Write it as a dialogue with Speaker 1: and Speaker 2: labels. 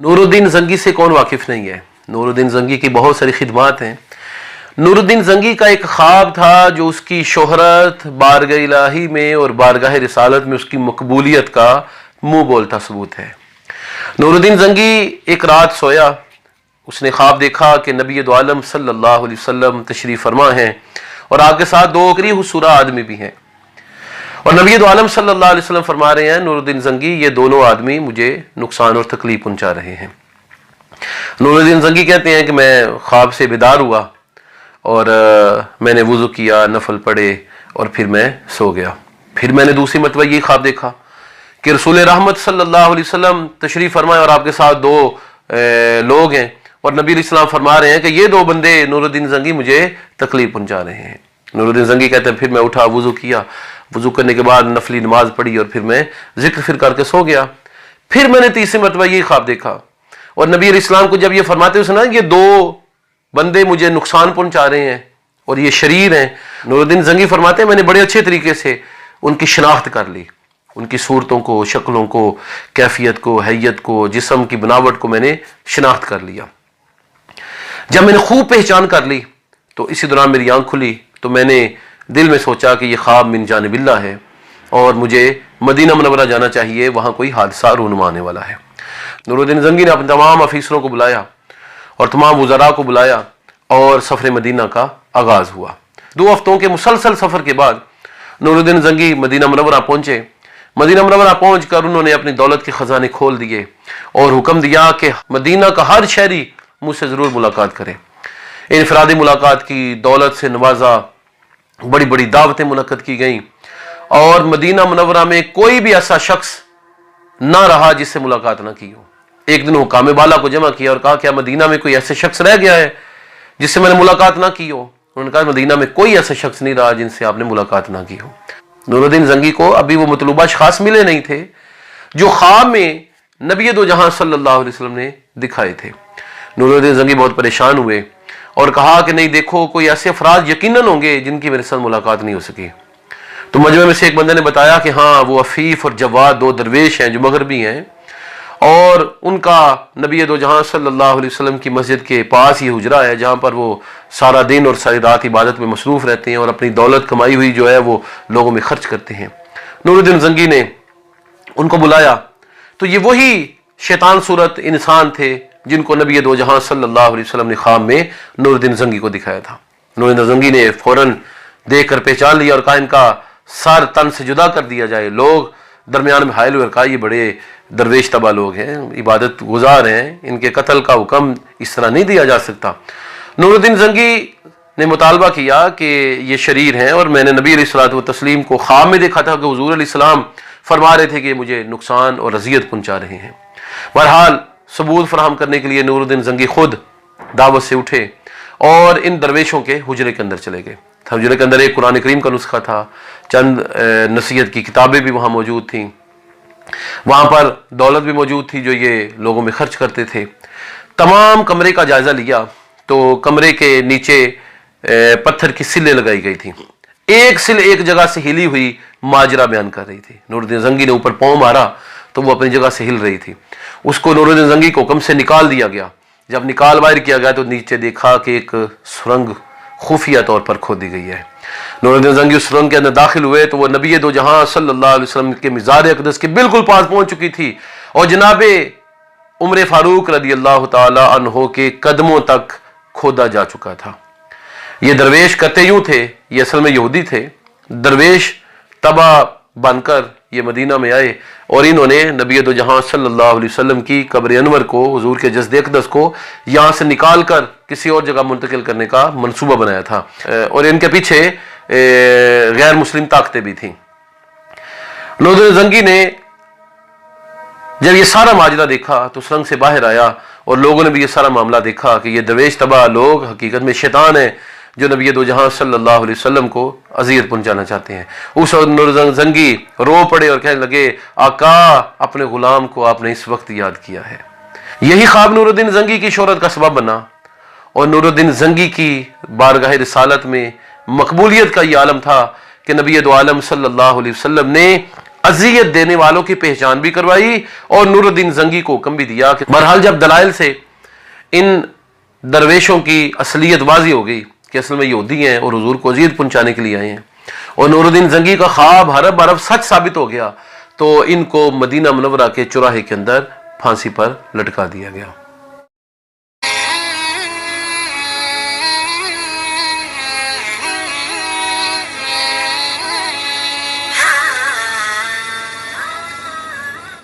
Speaker 1: नूरुद्दीन जंगी से कौन वाकिफ नहीं है। नूरुद्दीन जंगी की बहुत सारी खिदमात हैं। नूरुद्दीन जंगी का एक ख्वाब था जो उसकी शोहरत बारगाह इलाही में और बारगाह रिसालत में उसकी मकबूलियत का मुंह बोलता सबूत है। नूरुद्दीन जंगी एक रात सोया, उसने ख्वाब देखा कि नबी दो आलम सल्लल्लाहु अलैहि वसल्लम तशरीफ फरमा हैं और आपके साथ दो अकरी हुसूरा आदमी भी हैं और नबी दो आलम सल्लल्लाहु अलैहि वसल्लम फरमा रहे हैं, नूरुद्दीन जंगी ये दोनों आदमी मुझे नुकसान और तकलीफ पहुंचा रहे हैं। नूरुद्दीन जंगी कहते हैं कि मैं ख्वाब से बेदार हुआ और मैंने वुज़ू किया, नफल पढ़े और फिर मैं सो गया। फिर मैंने दूसरी मरतबा ये ख्वाब देखा कि रसूल रहमत सल्लल्लाहु अलैहि वसल्लम तशरीफ फरमाए और आपके साथ दो लोग हैं और नबी इस्लाम फरमा रहे हैं कि ये दो बंदे नूरुद्दीन जंगी मुझे तकलीफ पहुंचा रहे हैं। नूरुद्दीन जंगी कहते हैं फिर मैं उठा, वुज़ू किया, वुज़ू करने के बाद नफली नमाज पढ़ी और फिर मैं जिक्र फिर करके सो गया। फिर मैंने तीसरी मरतबा ये ख्वाब देखा और नबी इस्लाम को जब ये फरमाते हुए सुना ये दो बंदे मुझे नुकसान पहुंचा रहे हैं और ये शरीर हैं। नूरुद्दीन जंगी फरमाते हैं मैंने बड़े अच्छे तरीके से उनकी शनाख्त कर ली, उनकी सूरतों को, शक्लों को, कैफियत को, हैयत को, जिस्म की बनावट को मैंने शनाख्त कर लिया। जब मैंने खूब पहचान कर ली तो इसी दौरान मेरी आंख खुली तो मैंने दिल में सोचा कि यह ख्वाब मिन जानिबिल्लाह है और मुझे मदीना मुनव्वरा जाना चाहिए, वहां कोई हादसा रूनुमा आने वाला है। नूरुद्दीन जंगी ने अपने तमाम अफीसरों को बुलाया और तमाम वज़रा को बुलाया और सफ़र मदीना का आगाज़ हुआ। 2 हफ्तों के मुसलसल सफ़र के बाद नूरुद्दीन जंगी मदीना मुनव्वरा पहुंचे। मदीना मुनव्वरा पहुंच कर उन्होंने अपनी दौलत के ख़जाने खोल दिए और हुक्म दिया कि मदीना का हर शहरी मुझसे ज़रूर मुलाकात करे। इनफरादी मुलाकात की, दौलत से नवाजा, बड़ी बड़ी दावतें मुनक्कद की गईं और मदीना मुनव्वरा में कोई भी ऐसा शख्स ना रहा जिससे मुलाकात ना की हो। एक दिन हुकाम बाला को जमा किया और कहा क्या मदीना में कोई ऐसे शख्स रह गया है जिससे मैंने मुलाकात ना की हो। उन्होंने कहा मदीना में कोई ऐसा शख्स नहीं रहा जिनसे आपने मुलाकात ना की हो। नूरुद्दीन जंगी को अभी वो मतलूबा अशखास मिले नहीं थे जो ख्वाब में नबी दो जहां सल्लल्लाहु अलैहि वसल्लम ने दिखाए थे। नूरुद्दीन जंगी बहुत परेशान हुए और कहा कि नहीं देखो कोई ऐसे अफराद यकीनन होंगे जिनकी मेरे साथ मुलाकात नहीं हो सकी। तो मजमे में से एक बंदे ने बताया कि हाँ वो अफीफ और जवाद 2 दरवेश हैं जो मगरबी हैं और उनका नबी दो जहां सल्लल्लाहु अलैहि वसल्लम की मस्जिद के पास ही हुजरा है जहां पर वो सारा दिन और सारी रात इबादत में मसरूफ रहते हैं और अपनी दौलत कमाई हुई जो है वो लोगों में खर्च करते हैं। नूरुद्दीन जंगी ने उनको बुलाया तो ये वही शैतान सूरत इंसान थे जिनको नबी दो जहां सल्लल्लाहु अलैहि वसल्लम ने ख्वाब में नूरुद्दीन जंगी को दिखाया था। नूरुद्दीन जंगी ने फौरन देख कर पहचान लिया और कहा इनका सर तन से जुदा कर दिया जाए। लोग दरमियान में हायल हुए, कहा ये बड़े दरवेश तबा लोग हैं, इबादत गुजार हैं, इनके कत्ल का हुक्म इस तरह नहीं दिया जा सकता। नूरुद्दीन जंगी ने मुतालबा किया कि ये शरीर हैं और मैंने नबी अलैहिस्सलातु व तस्लीम को ख्वाब में देखा था कि हुजूर अलैहिस्सलाम फरमा रहे थे कि मुझे नुकसान और अजियत पहुंचा रहे हैं। बहरहाल सबूत फराहम करने के लिए नूरुद्दीन जंगी खुद दावत से उठे और इन दरवेशों के हुजरे के अंदर चले गए। हुजरे के अंदर एक कुरान करीम का नुस्खा था, चंद नसीहत की किताबें भी वहाँ मौजूद थीं, वहाँ पर दौलत भी मौजूद थी जो ये लोगों में खर्च करते थे। तमाम कमरे का जायज़ा लिया तो कमरे के नीचे पत्थर की सिलें लगाई गई थी। एक सिल एक जगह से हिली हुई माजरा बयान कर रही थी। नूरुद्दीन जंगी ने ऊपर पाँव मारा तो वो अपनी जगह से हिल रही थी। उसको नूरुद्दीन जंगी को हुक्म से निकाल दिया गया। जब निकाल बाहर किया गया तो नीचे देखा कि एक सुरंग खुफिया तौर पर खोदी गई है। नूरुद्दीन जंगी उस सुरंग के अंदर दाखिल हुए तो वो नबी दो जहां सल्लल्लाहु अलैहि वसल्लम के मिज़ार अक़दस के बिल्कुल पास पहुंच चुकी थी और जनाबे उमर फारूक रदी अल्लाह ताला अन्हो के कदमों तक खोदा जा चुका था। ये दरवेश करते यूं थे, ये असल में यहूदी थे। दरवेश तबा बनकर ये मदीना में आए और इन्होंने नबी दो जहां सल्लल्लाहु अलैहि वसल्लम की कब्र अनवर को, हुजूर के जस्द अक़दस को यहाँ से निकाल कर किसी और जगह मुंतकिल करने का मंसूबा बनाया था और इनके पीछे गैर मुस्लिम ताकतें भी थीं। नूरुद्दीन जंगी ने जब ये सारा माजरा देखा तो सुरंग से बाहर आया और लोगों ने भी ये सारा मामला देखा कि ये दरवेश तबा लोग हकीकत में शैतान है जो नबी दो जहां सल्लल्लाहु अलैहि वसल्लम को अज़ियत पहुंचाना चाहते हैं। उस वक्त नूरुद्दीन जंगी रो पड़े और कहने लगे आका अपने गुलाम को आपने इस वक्त याद किया है। यही ख्वाब नूरुद्दीन जंगी की शोहरत का सबब बना और नूरुद्दीन जंगी की बारगाह रिसालत में मकबूलियत का ये आलम था कि नबी दो आलम सल्लल्लाहु अलैहि वसल्लम ने اذیت دینے والوں کی پہچان بھی کروائی اور نور الدین زنگی کو حکم بھی دیا کہ بہرحال جب دلائل سے ان درویشوں کی اصلیت واضح ہو گئی کہ اصل میں یہودی ہیں اور حضور کو اذیت پہنچانے کے لیے آئے ہیں، اور نور الدین زنگی کا خواب حرب عرب سچ ثابت ہو گیا، تو ان کو مدینہ منورہ کے چوراہے کے اندر پھانسی پر لٹکا دیا گیا۔